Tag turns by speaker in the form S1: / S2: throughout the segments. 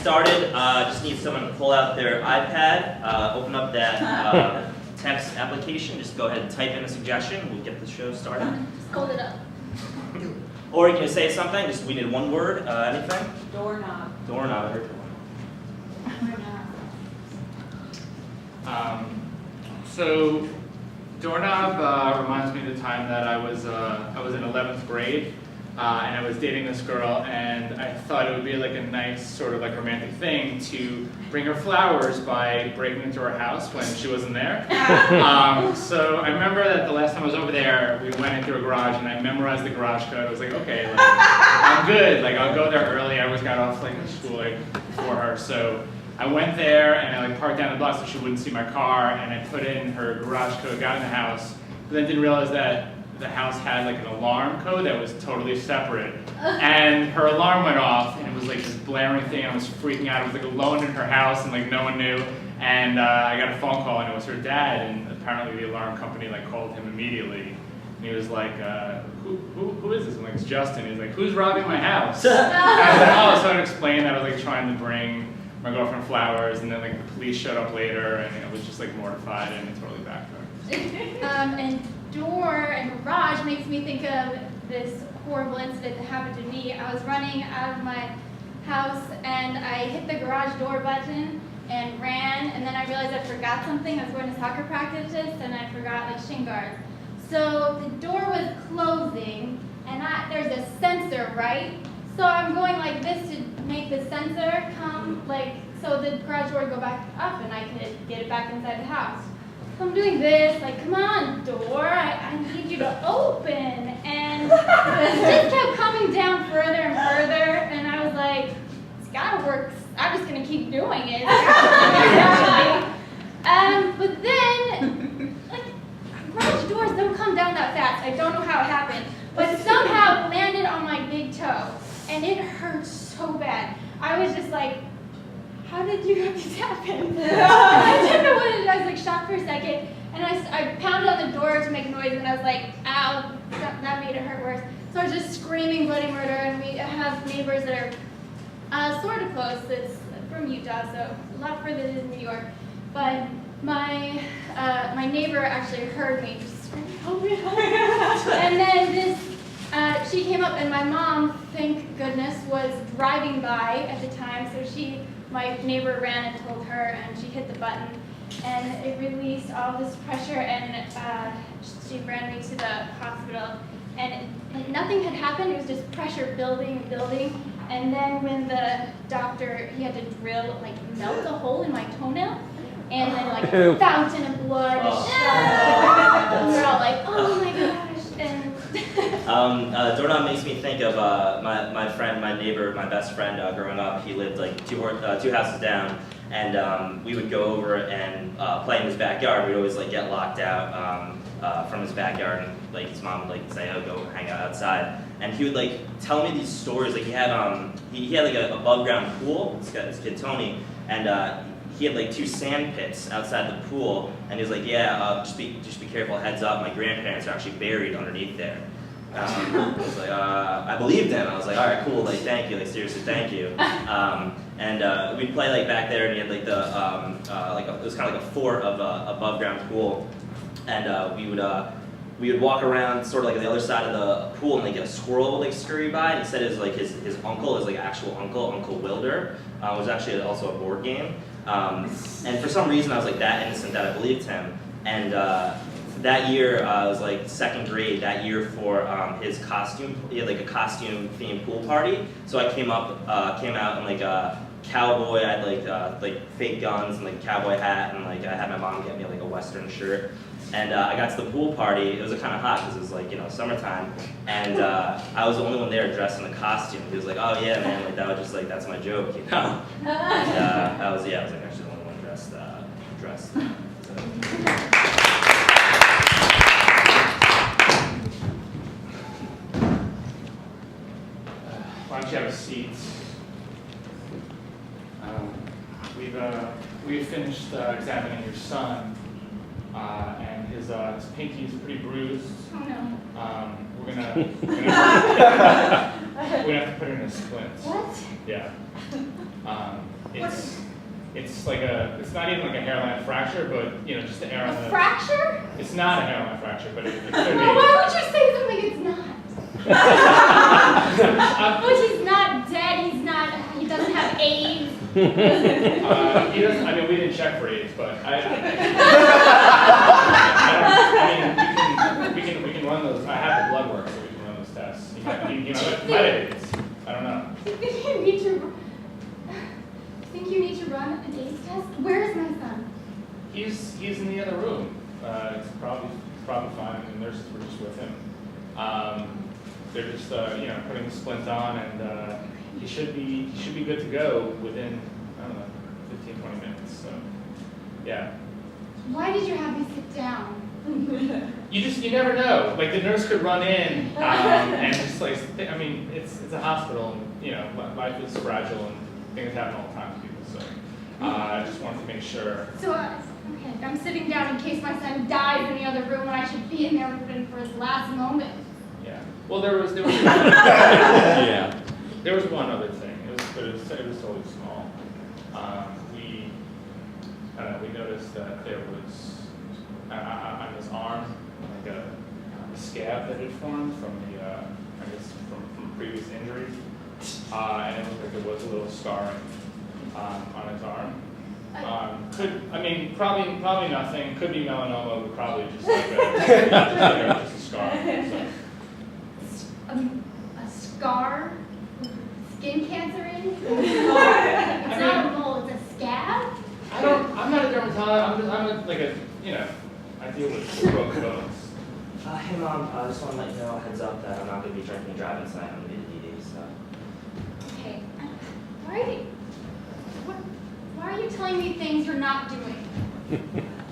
S1: started, just need someone to pull out their iPad, open up that text application, just go ahead and type in a suggestion, we'll get the show started.
S2: Just hold it up.
S1: Or you can say something, just we need one word, anything?
S2: Doorknob.
S1: Doorknob, I heard
S2: Doorknob.
S3: So doorknob reminds me of the time that I was in 11th grade, and I was dating this girl, and I thought it would be like a nice sort of like romantic thing to bring her flowers by breaking into her house when she wasn't there. So I remember that the last time I was over there, we went into a garage, and I memorized the garage code. I was like, okay, like, I'm good. Like I'll go there early. I always got off like school like before her, so. I went there and I like parked down the block so she wouldn't see my car, and I put in her garage code, got in the house, but then didn't realize that the house had like an alarm code that was totally separate. And her alarm went off and it was like this blaring thing, and I was freaking out. I was like alone in her house and like no one knew. And I got a phone call and it was her dad, and apparently the alarm company like called him immediately. And he was like, who is this? I'm like, it's Justin. He's like, who's robbing my house? And I was like, oh, so I explained that I was like trying to bring my girlfriend flowers, and then like the police showed up later, and I was just like mortified and totally backfired.
S2: And door and garage makes me think of this horrible incident that happened to me. I was running out of my house and I hit the garage door button and ran, and then I realized I forgot something. I was going to soccer practice and I forgot like shin guards. So the door was closing, and there's a sensor, right? So I'm going like this to make the sensor come, like, so the garage door would go back up and I could get it back inside the house. So I'm doing this, like, come on, door, I need you to open. And it just kept coming down further and further, and I was like, it's gotta work, I'm just gonna keep doing it. But then, like, garage doors don't come down that fast. I don't know how it happened, but somehow it landed on my big toe. And it hurt so bad. I was just like, how did you have this happen? I didn't know what it is. I was like shocked for a second. And I pounded on the door to make noise, and I was like, ow, that made it hurt worse. So I was just screaming bloody murder, and we have neighbors that are sort of close. It's from Utah, so a lot further than New York. But my neighbor actually heard me just screaming, help me, help me. And then she came up, and my mom, thank goodness, was driving by at the time, so my neighbor ran and told her, and she hit the button, and it released all this pressure, and she ran me to the hospital, and like nothing had happened. It was just pressure building and building, and then when the doctor, he had to drill, like melt a hole in my toenail, and then like a fountain of blood, and we were all like, oh my gosh.
S1: Doorknob makes me think of my friend, my neighbor, my best friend growing up. He lived like two houses down, and we would go over and play in his backyard. We'd always like get locked out from his backyard, and like his mom would like say, "Oh, go hang out outside." And he would like tell me these stories. Like he had like an above ground pool. This kid Tony, and he had like 2 sand pits outside the pool, and he was like, "Yeah, just be careful. Heads up, my grandparents are actually buried underneath there." I was like, I believed him. I was like, all right, cool. Like, thank you. Like, seriously, thank you. And we'd play like back there, and he had like it was kind of like a fort of above ground pool, and we would walk around sort of like on the other side of the pool, and like a squirrel would like scurry by, and he said it was like his uncle, his like actual Uncle Wilder, was actually also a board game. And for some reason I was like that innocent that I believed him. And that year, it was like 2nd grade, that year for his costume, he had like a costume themed pool party. So I came out in like a cowboy, I had like fake guns and like a cowboy hat, and like I had my mom get me like a Western shirt. And I got to the pool party. It was kind of hot because it was like, summertime. And I was the only one there dressed in a costume. He was like, oh yeah, man, like that was just like, that's my joke, And I was like actually the only one dressed. So.
S3: Why don't you have a seat? We've finished examining your son, and his pinky is pretty bruised.
S2: Oh no.
S3: We're gonna have to put it in a splint.
S2: What?
S3: Yeah. It's like it's not even like a hairline fracture, but you know, just the hair on
S2: A
S3: the.
S2: fracture?
S3: It's not a hairline fracture, but it could be.
S2: Well, why would you say something it's not? Well, he's not dead. He doesn't have AIDS.
S3: He doesn't. I mean, we didn't check for AIDS, but we can run those. I have the blood work, so we can run those tests. He might have AIDS. I don't know.
S2: Think you need to run an AIDS test? Where is my son?
S3: He's in the other room. It's probably fine. The nurses were just with him. They're just putting the splint on, and he should be good to go within, I don't know, 15-20 minutes. So yeah.
S2: Why did you have me sit down?
S3: You never know. Like the nurse could run in and just like it's a hospital, and you know, life is fragile and things happen all the time to people. So I just wanted to make sure.
S2: So okay, I'm sitting down in case my son dies in the other room, and I should be in there with him for his last moment.
S3: Yeah. Well, there was
S4: Yeah.
S3: There was one other thing. It was totally small. We noticed that there was on his arm like a scab that had formed from from previous injury, and it looked like there was a little scarring on his arm. Probably nothing. Could be melanoma, but probably just like just a scar. So.
S2: A scar? Skin cancer in? It's not a mole, it's a scab?
S3: I'm not a dermatologist. I deal with broken bones.
S1: Hey Mom, I just want to let you know, heads up, that I'm not going to be drinking and driving tonight. I'm going to be at DD, so.
S2: Okay. Why are you telling me things you're not doing?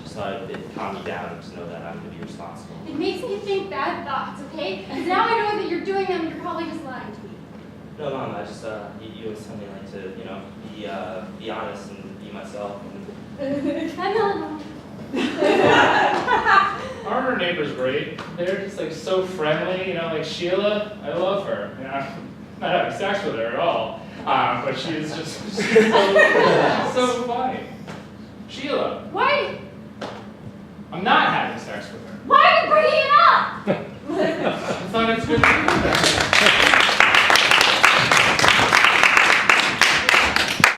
S1: Just thought it'd calm you down to know that I'm going to be responsible.
S2: It makes me think bad thoughts, okay? Because now I know that you're doing them, you're probably just lying to me.
S1: No, Mom, I just, you and something like to, be honest and be myself.
S2: I'm not.
S3: Aren't our neighbors great? They're just like so friendly, like Sheila. I love her. I'm not having sex with her at all, but she's so funny. Sheila.
S2: Why